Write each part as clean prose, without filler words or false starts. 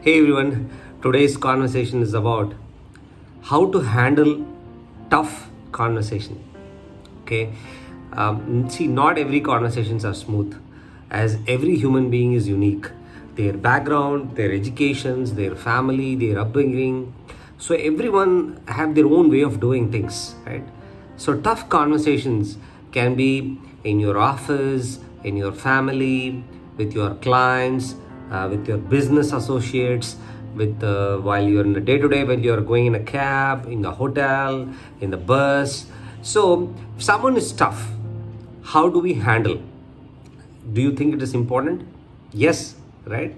Hey everyone, today's conversation is about how to handle tough conversation. Okay, see, not every conversations are smooth, as every human being is unique. Their background, their educations, their family, their upbringing. So everyone have their own way of doing things, right? So tough conversations can be in your office, in your family, with your clients, with your business associates, with while you're in the day to day, when you're going in a cab, in the hotel, in the bus. So if someone is tough, how do we handle? Do you think it is important? Yes, right?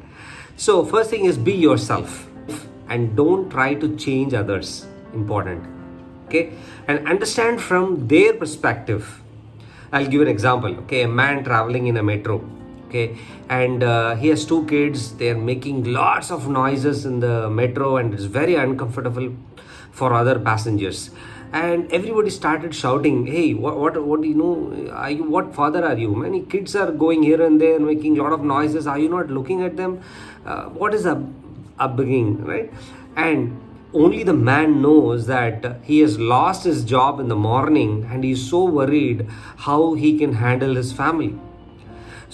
So first thing is be yourself and don't try to change others. Important. Okay, and understand from their perspective. I'll give an example. Okay, a man traveling in a metro. Okay, and he has two kids. They are making lots of noises in the metro, and it's very uncomfortable for other passengers. And everybody started shouting, "Hey, what do you know? Are you what father are you? Many kids are going here and there, making a lot of noises. Are you not looking at them? What is upbringing, right?" And only the man knows that he has lost his job in the morning and he's so worried how he can handle his family.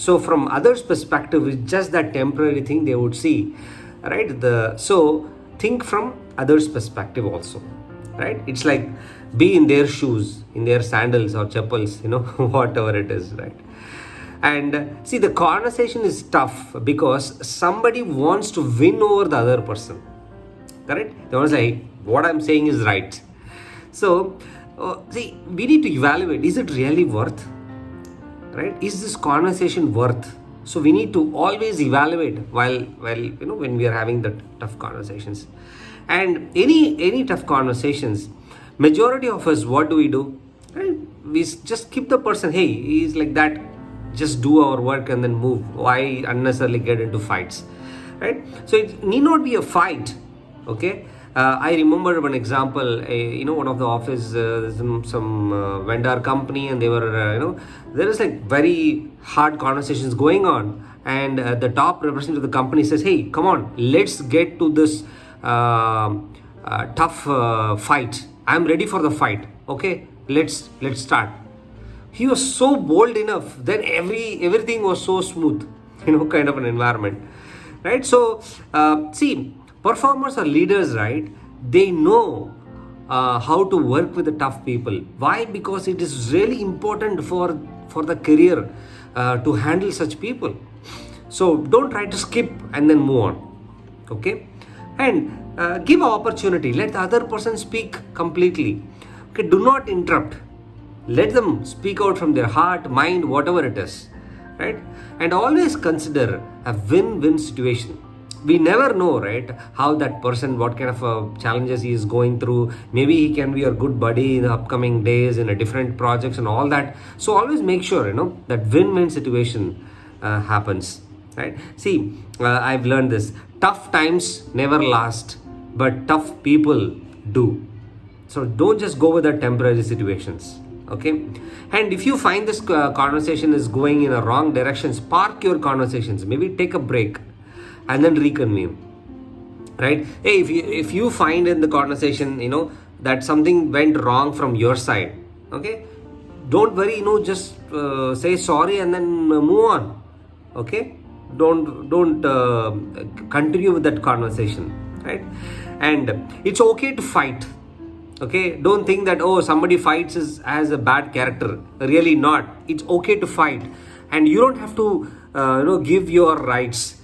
So from others' perspective, it's just that temporary thing they would see, right? So think from others' perspective also, right? It's like be in their shoes, in their sandals or chappals, whatever it is, right? And see, the conversation is tough because somebody wants to win over the other person. Correct? They want to say, what I'm saying is right. So, see, we need to evaluate, is it really worth? Right? Is this conversation worth? So we need to always evaluate while when we are having the tough conversations. And any tough conversations, majority of us, what do? Right? We just keep the person, hey, he's like that, just do our work and then move. Why unnecessarily get into fights? Right? So it need not be a fight. Okay, I remember one example. One of the office, some vendor company, and they were, there is like very hard conversations going on, and the top representative of the company says, "Hey, come on, let's get to this tough fight. I'm ready for the fight. Okay, let's start." He was so bold enough. Then everything was so smooth, kind of an environment, right? So see. Performers or leaders, right? They know how to work with the tough people. Why? Because it is really important for the career to handle such people. So don't try to skip and then move on. Okay, and give an opportunity. Let the other person speak completely. Okay, do not interrupt. Let them speak out from their heart, mind, whatever it is, right? And always consider a win-win situation. We never know, right, how that person, what kind of challenges he is going through. Maybe he can be your good buddy in the upcoming days in a different projects and all that. So always make sure that win-win situation happens, right? See, I've learned this: tough times never last, but tough people do. So don't just go with the temporary situations. Okay, and if you find this conversation is going in a wrong direction, park your conversations. Maybe take a break and then reconvene, right? Hey, if you find in the conversation that something went wrong from your side, okay, don't worry, just say sorry and then move on. Okay, don't continue with that conversation, right? And it's okay to fight. Okay, don't think that somebody fights as a bad character. Really not. It's okay to fight, and you don't have to give your rights.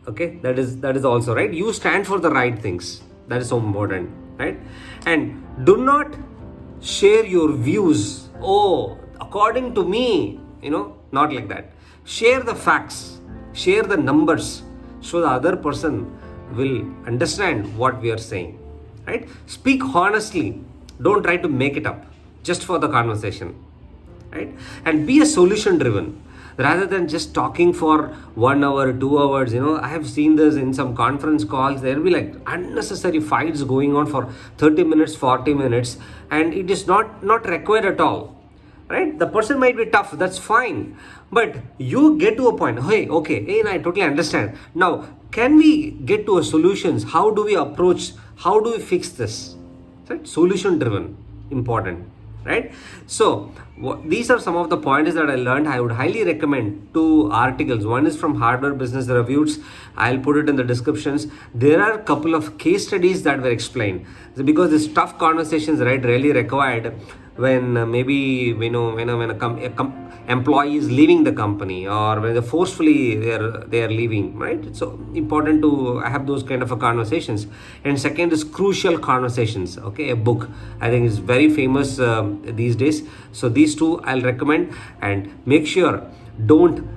Okay, that is also right. You stand for the right things. That is so important, right? And do not share your views. According to me, not like that. Share the facts, share the numbers, so the other person will understand what we are saying, right? Speak honestly. Don't try to make it up just for the conversation, right? And be a solution driven rather than just talking for 1 hour, 2 hours. I have seen this in some conference calls. There will be like unnecessary fights going on for 30 minutes, 40 minutes, and it is not required at all, right? The person might be tough, that's fine, but you get to a point, hey, okay, hey, I totally understand. Now, can we get to a solutions? How do we approach? How do we fix this? Right? Solution driven, important, right? So these are some of the pointers that I learned. I would highly recommend two articles. One is from Harvard Business Reviews. I'll put it in the descriptions. There are a couple of case studies that were explained. So because these tough conversations, right, really required when maybe when a employee is leaving the company, or when forcefully they are leaving, right? It's so important to have those kind of a conversations. And second is crucial conversations. Okay, a book I think is very famous these days. So these two I'll recommend, and make sure don't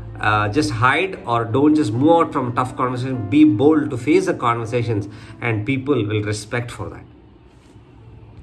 just hide, or don't just move out from tough conversations. Be bold to face the conversations, and people will respect for that.